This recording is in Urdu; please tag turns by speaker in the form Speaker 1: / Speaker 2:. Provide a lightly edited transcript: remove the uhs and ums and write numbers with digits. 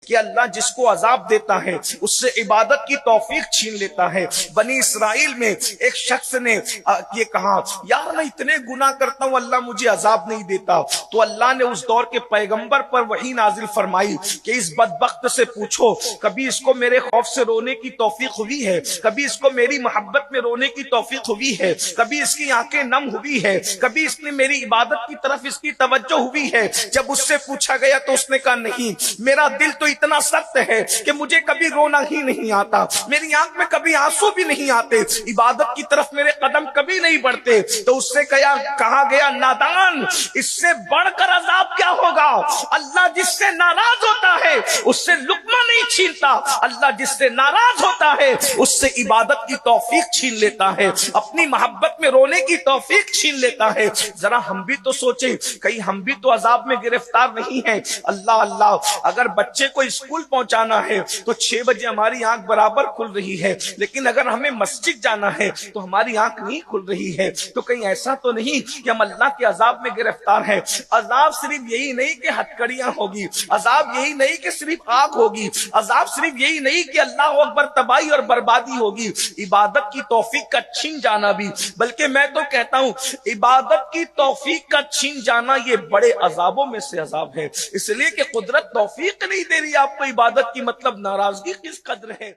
Speaker 1: کہ اللہ جس کو عذاب دیتا ہے اس سے عبادت کی توفیق چھین لیتا ہے۔ بنی اسرائیل میں ایک شخص نے یہ کہا یار میں اتنے گناہ کرتا ہوں اللہ مجھے عذاب نہیں دیتا، تو اللہ نے اس دور کے پیغمبر پر وحی نازل فرمائی کہ اس بدبخت سے پوچھو کبھی اس کو میرے خوف سے رونے کی توفیق ہوئی ہے، کبھی اس کو میری محبت میں رونے کی توفیق ہوئی ہے، کبھی اس کی آنکھیں نم ہوئی ہے، کبھی اس نے میری عبادت کی طرف اس کی توجہ ہوئی ہے۔ جب اس سے پوچھا گیا تو اس نے کہا نہیں، میرا دل تو اتنا سخت ہے کہ مجھے کبھی رونا ہی نہیں آتا، میری آنکھ میں کبھی آنسو بھی نہیں آتے، عبادت کی طرف میرے قدم کبھی نہیں بڑھتے۔ تو اس سے کہا گیا نادان، اس سے بڑھ کر عذاب کیا ہوگا؟ اللہ جس سے ناراض ہوتا ہے اس سے لقمہ نہیں چھینتا، اللہ جس سے ناراض ہوتا ہے اس سے عبادت کی توفیق چھین لیتا ہے، اپنی محبت میں رونے کی توفیق چھین لیتا ہے۔ ذرا ہم بھی تو سوچیں کہیں ہم بھی تو عذاب میں گرفتار نہیں ہیں۔ اللہ اللہ، اگر بچے کو اسکول پہنچانا ہے تو 6 بجے ہماری آنکھ برابر کھل رہی ہے، لیکن اگر ہمیں مسجد جانا ہے تو ہماری آنکھ نہیں کھل رہی ہے، تو کہیں ایسا تو نہیں کہ ہم اللہ کے عذاب میں گرفتار ہیں؟ عذاب صرف یہی نہیں کہ ہتکڑیاں ہوگی، عذاب یہی نہیں کہ صرف آگ ہوگی، عذاب صرف یہی نہیں کہ اللہ اکبر تباہی اور بربادی ہوگی، عبادت کی توفیق کا چھین جانا بھی، بلکہ میں تو کہتا ہوں عبادت کی توفیق کا چھین جانا یہ بڑے عذابوں میں سے عذاب ہے، اس لیے کہ قدرت توفیق نہیں دے رہی آپ کو عبادت کی، مطلب ناراضگی کس قدر ہے۔